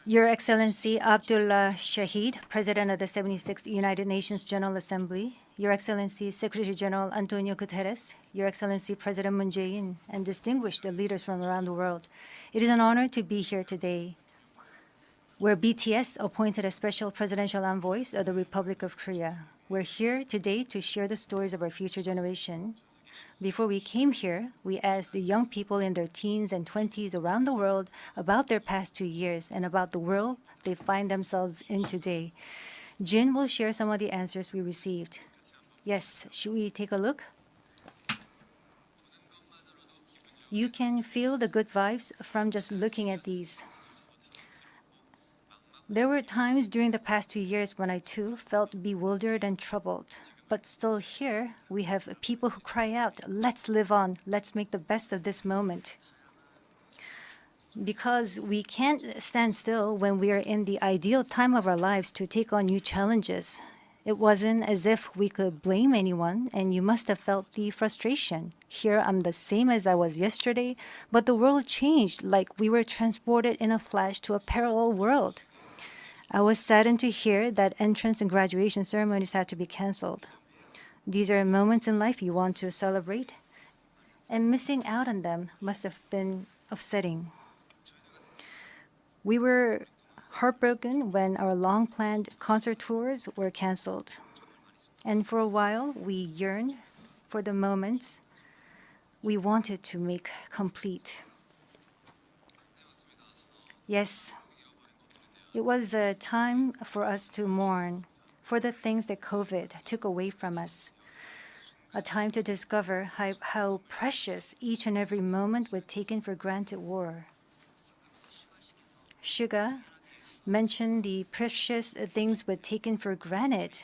Your Excellency Abdullah Shahid, President of the 76th United Nations General Assembly, Your Excellency Secretary General Antonio Guterres, Your Excellency President Moon Jae-in, and distinguished leaders from around the world, it is an honor to be here today, where BTS appointed as special presidential envoys of the Republic of Korea. We're here today to share the stories of our future generation. Before we came here, we asked the young people in their teens and 20s around the world about their past 2 years and about the world they find themselves in today. Jin will share some of the answers we received. Yes, should we take a look? You can feel the good vibes from just looking at these. There were times during the past 2 years when I too felt bewildered and troubled. But still here, we have people who cry out, let's live on, let's make the best of this moment. Because we can't stand still when we are in the ideal time of our lives to take on new challenges. It wasn't as if we could blame anyone, and you must have felt the frustration. Here I'm the same as I was yesterday, but the world changed like we were transported in a flash to a parallel world. I was saddened to hear that entrance and graduation ceremonies had to be canceled. These are moments in life you want to celebrate, and missing out on them must have been upsetting. We were heartbroken when our long-planned concert tours were canceled. And for a while, we yearned for the moments we wanted to make complete. Yes, it was a time for us to mourn for the things that COVID took away from us. A time to discover how precious each and every moment we taken for granted were. Suga mentioned the precious things we'd taken for granted,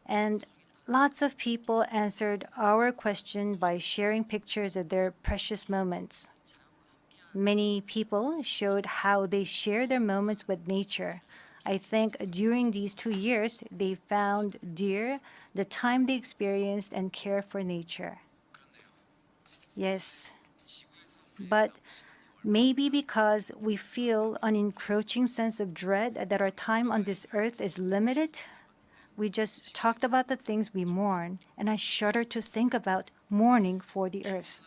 and lots of people answered our question by sharing pictures of their precious moments. Many people showed how they share their moments with nature. I think during these 2 years, they found dear the time they experienced and care for nature. Yes, but maybe because we feel an encroaching sense of dread that our time on this earth is limited, we just talked about the things we mourn, and I shudder to think about mourning for the earth.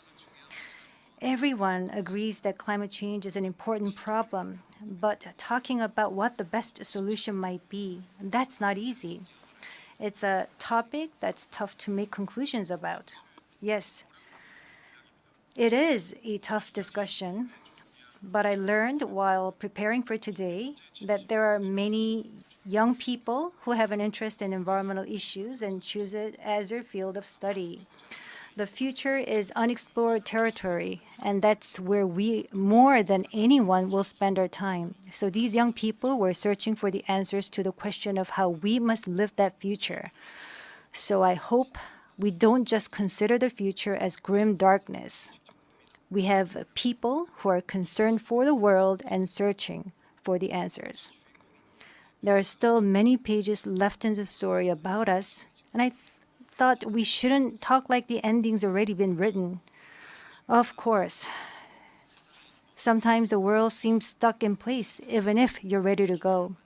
Everyone agrees that climate change is an important problem, but talking about what the best solution might be, that's not easy. It's a topic that's tough to make conclusions about. Yes, it is a tough discussion, but I learned while preparing for today that there are many young people who have an interest in environmental issues and choose it as their field of study. The future is unexplored territory, and that's where we, more than anyone, will spend our time. So these young people were searching for the answers to the question of how we must live that future. So I hope we don't just consider the future as grim darkness. We have people who are concerned for the world and searching for the answers. There are still many pages left in the story about us, and I thought we shouldn't talk like the ending's already been written. Of course, sometimes the world seems stuck in place even if you're ready to go.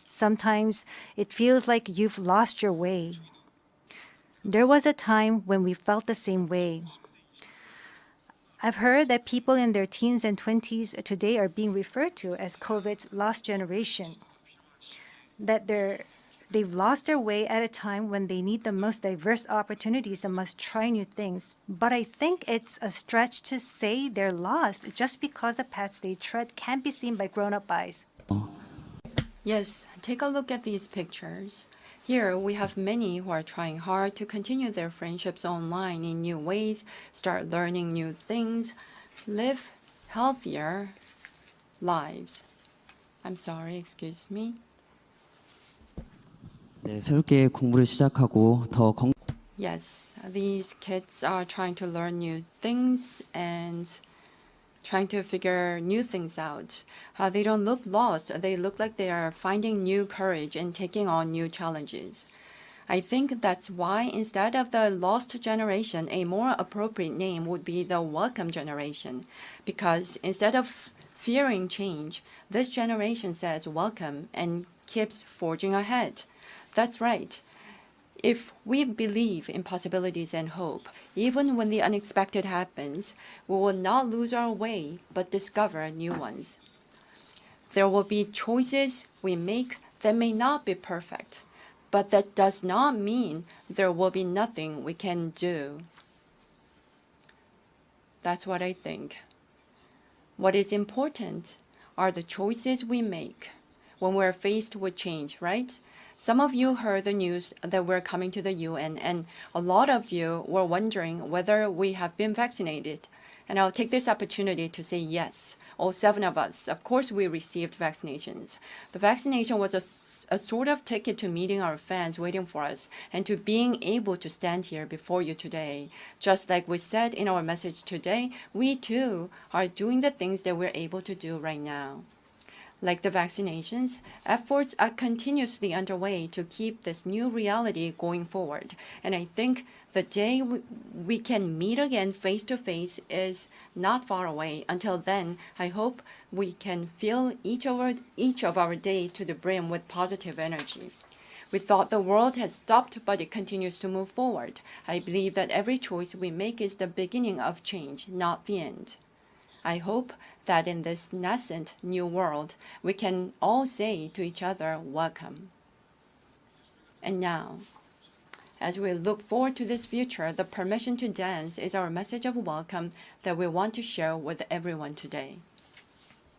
Sometimes it feels like you've lost your way. There was a time when we felt the same way. I've heard that people in their teens and 20s today are being referred to as COVID's lost generation, that they've lost their way at a time when they need the most diverse opportunities and must try new things. But I think it's a stretch to say they're lost just because the paths they tread can't be seen by grown-up eyes. Yes, take a look at these pictures. Here we have many who are trying hard to continue their friendships online in new ways, start learning new things, live healthier lives. I'm sorry, excuse me. 네, 새롭게 공부를 시작하고 더 Yes, these kids are trying to learn new things and trying to figure new things out. They don't look lost. They look like they are finding new courage and taking on new challenges. I think that's why instead of the lost generation, a more appropriate name would be the welcome generation. Because instead of fearing change, this generation says welcome and keeps forging ahead. That's right. If we believe in possibilities and hope, even when the unexpected happens, we will not lose our way but discover new ones. There will be choices we make that may not be perfect, but that does not mean there will be nothing we can do. That's what I think. What is important are the choices we make when we're faced with change, right? Some of you heard the news that we're coming to the UN, and a lot of you were wondering whether we have been vaccinated. And I'll take this opportunity to say yes. All 7 of us, of course, we received vaccinations. The vaccination was a sort of ticket to meeting our fans waiting for us and to being able to stand here before you today. Just like we said in our message today, we too are doing the things that we're able to do right now. Like the vaccinations, efforts are continuously underway to keep this new reality going forward. And I think the day we can meet again face to face is not far away. Until then, I hope we can fill each of our days to the brim with positive energy. We thought the world had stopped, but it continues to move forward. I believe that every choice we make is the beginning of change, not the end. I hope that in this nascent new world, we can all say to each other, welcome. And now, as we look forward to this future, the permission to dance is our message of welcome that we want to share with everyone today.